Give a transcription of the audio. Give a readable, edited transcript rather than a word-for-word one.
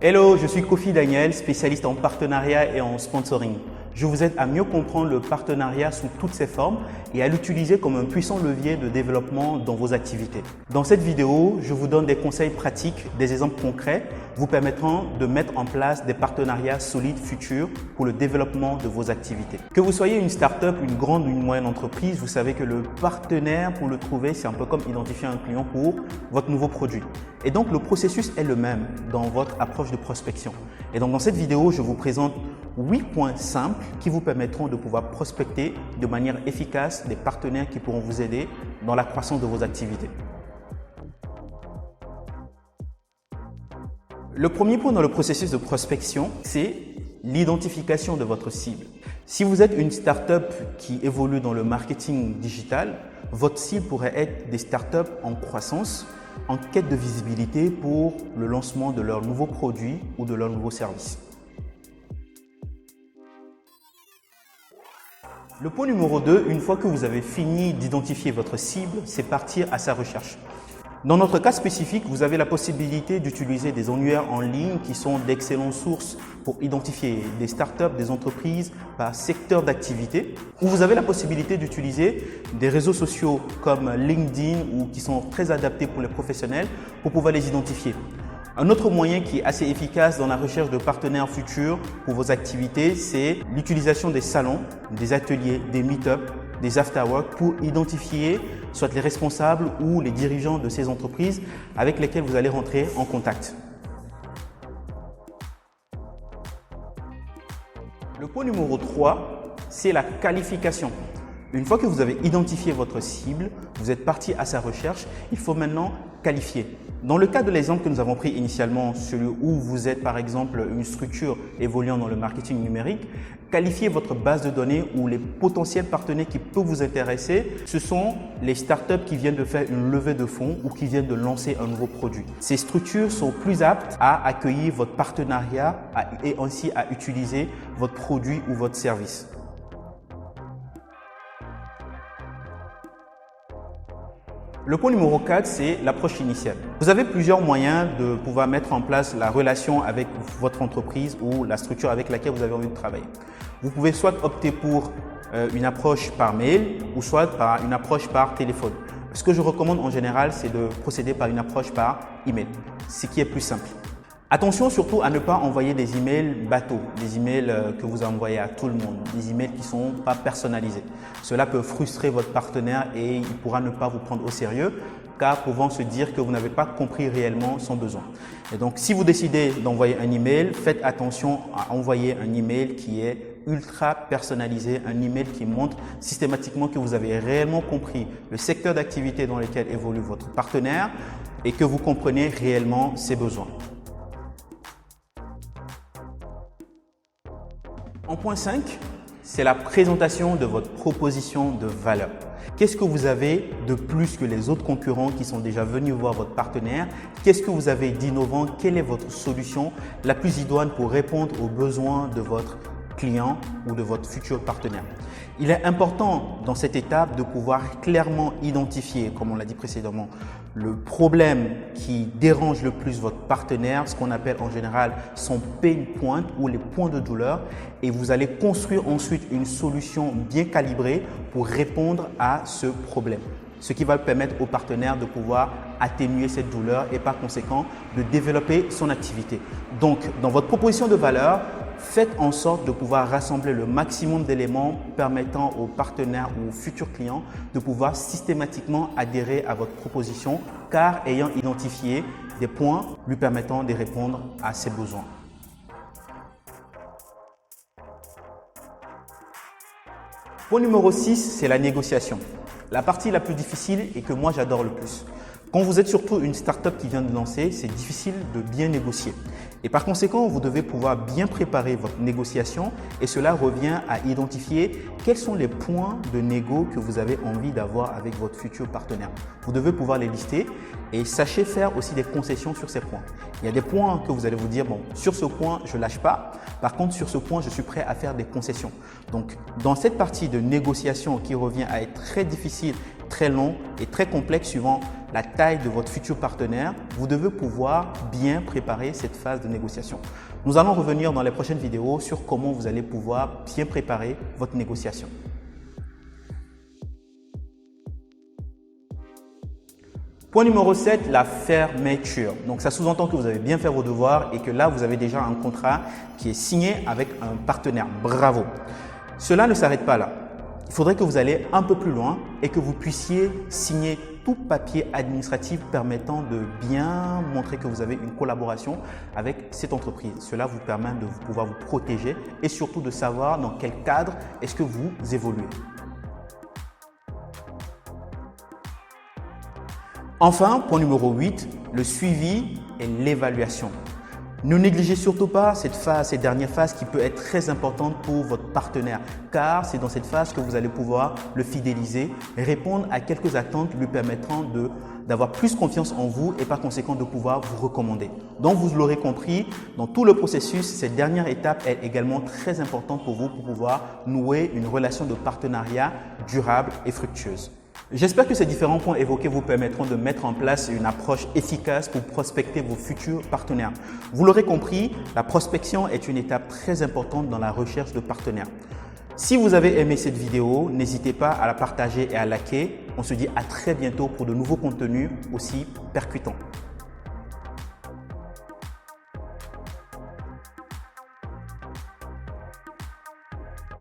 Hello, je suis Kofi Daniel, spécialiste en partenariat et en sponsoring. Je vous aide à mieux comprendre le partenariat sous toutes ses formes et à l'utiliser comme un puissant levier de développement dans vos activités. Dans cette vidéo, je vous donne des conseils pratiques, des exemples concrets vous permettront de mettre en place des partenariats solides futurs pour le développement de vos activités. Que vous soyez une start-up, une grande ou une moyenne entreprise, vous savez que le partenaire, pour le trouver, c'est un peu comme identifier un client pour votre nouveau produit. Et donc, le processus est le même dans votre approche de prospection. Et donc, dans cette vidéo, je vous présente 8 points simples qui vous permettront de pouvoir prospecter de manière efficace des partenaires qui pourront vous aider dans la croissance de vos activités. Le premier point dans le processus de prospection, c'est l'identification de votre cible. Si vous êtes une start-up qui évolue dans le marketing digital, votre cible pourrait être des start-up en croissance, en quête de visibilité pour le lancement de leurs nouveaux produits ou de leurs nouveaux services. Le point numéro 2, une fois que vous avez fini d'identifier votre cible, c'est partir à sa recherche. Dans notre cas spécifique, vous avez la possibilité d'utiliser des annuaires en ligne qui sont d'excellentes sources pour identifier des startups, des entreprises par secteur d'activité, ou vous avez la possibilité d'utiliser des réseaux sociaux comme LinkedIn ou qui sont très adaptés pour les professionnels pour pouvoir les identifier. Un autre moyen qui est assez efficace dans la recherche de partenaires futurs pour vos activités, c'est l'utilisation des salons, des ateliers, des meet-up, des after-work pour identifier soit les responsables ou les dirigeants de ces entreprises avec lesquels vous allez rentrer en contact. Le point numéro 3, c'est la qualification. Une fois que vous avez identifié votre cible, vous êtes parti à sa recherche, il faut maintenant qualifier. Dans le cas de l'exemple que nous avons pris initialement, celui où vous êtes par exemple une structure évoluant dans le marketing numérique, qualifiez votre base de données ou les potentiels partenaires qui peuvent vous intéresser. Ce sont les startups qui viennent de faire une levée de fonds ou qui viennent de lancer un nouveau produit. Ces structures sont plus aptes à accueillir votre partenariat et ainsi à utiliser votre produit ou votre service. Le point numéro 4, c'est l'approche initiale. Vous avez plusieurs moyens de pouvoir mettre en place la relation avec votre entreprise ou la structure avec laquelle vous avez envie de travailler. Vous pouvez soit opter pour une approche par mail ou soit par une approche par téléphone. Ce que je recommande en général, c'est de procéder par une approche par email, ce qui est plus simple. Attention surtout à ne pas envoyer des emails bateaux, des emails que vous envoyez à tout le monde, des emails qui ne sont pas personnalisés. Cela peut frustrer votre partenaire et il pourra ne pas vous prendre au sérieux car pouvant se dire que vous n'avez pas compris réellement son besoin. Et donc si vous décidez d'envoyer un email, faites attention à envoyer un email qui est ultra personnalisé, un email qui montre systématiquement que vous avez réellement compris le secteur d'activité dans lequel évolue votre partenaire et que vous comprenez réellement ses besoins. En point 5, c'est la présentation de votre proposition de valeur. Qu'est-ce que vous avez de plus que les autres concurrents qui sont déjà venus voir votre partenaire? Qu'est-ce que vous avez d'innovant? Quelle est votre solution la plus idoine pour répondre aux besoins de votre client ou de votre futur partenaire? Il est important dans cette étape de pouvoir clairement identifier, comme on l'a dit précédemment, le problème qui dérange le plus votre partenaire, ce qu'on appelle en général son pain point ou les points de douleur, et vous allez construire ensuite une solution bien calibrée pour répondre à ce problème. Ce qui va permettre au partenaire de pouvoir atténuer cette douleur et par conséquent de développer son activité. Donc, dans votre proposition de valeur, faites en sorte de pouvoir rassembler le maximum d'éléments permettant aux partenaires ou aux futurs clients de pouvoir systématiquement adhérer à votre proposition car ayant identifié des points lui permettant de répondre à ses besoins. Point numéro 6, c'est la négociation. La partie la plus difficile et que moi j'adore le plus. Quand vous êtes surtout une start-up qui vient de lancer, c'est difficile de bien négocier. Et par conséquent, vous devez pouvoir bien préparer votre négociation et cela revient à identifier quels sont les points de négo que vous avez envie d'avoir avec votre futur partenaire. Vous devez pouvoir les lister et sachez faire aussi des concessions sur ces points. Il y a des points que vous allez vous dire, bon, sur ce point, je ne lâche pas. Par contre, sur ce point, je suis prêt à faire des concessions. Donc, dans cette partie de négociation qui revient à être très difficile très long et très complexe suivant la taille de votre futur partenaire, vous devez pouvoir bien préparer cette phase de négociation. Nous allons revenir dans les prochaines vidéos sur comment vous allez pouvoir bien préparer votre négociation. Point numéro 7, la fermeture. Donc, ça sous-entend que vous avez bien fait vos devoirs et que là, vous avez déjà un contrat qui est signé avec un partenaire. Bravo! Cela ne s'arrête pas là. Il faudrait que vous alliez un peu plus loin et que vous puissiez signer tout papier administratif permettant de bien montrer que vous avez une collaboration avec cette entreprise. Cela vous permet de pouvoir vous protéger et surtout de savoir dans quel cadre est-ce que vous évoluez. Enfin, point numéro 8, le suivi et l'évaluation. Ne négligez surtout pas cette dernière phase qui peut être très importante pour votre partenaire car c'est dans cette phase que vous allez pouvoir le fidéliser, répondre à quelques attentes lui permettant d'avoir plus confiance en vous et par conséquent de pouvoir vous recommander. Donc vous l'aurez compris, dans tout le processus, cette dernière étape est également très importante pour vous pour pouvoir nouer une relation de partenariat durable et fructueuse. J'espère que ces différents points évoqués vous permettront de mettre en place une approche efficace pour prospecter vos futurs partenaires. Vous l'aurez compris, la prospection est une étape très importante dans la recherche de partenaires. Si vous avez aimé cette vidéo, n'hésitez pas à la partager et à liker. On se dit à très bientôt pour de nouveaux contenus aussi percutants.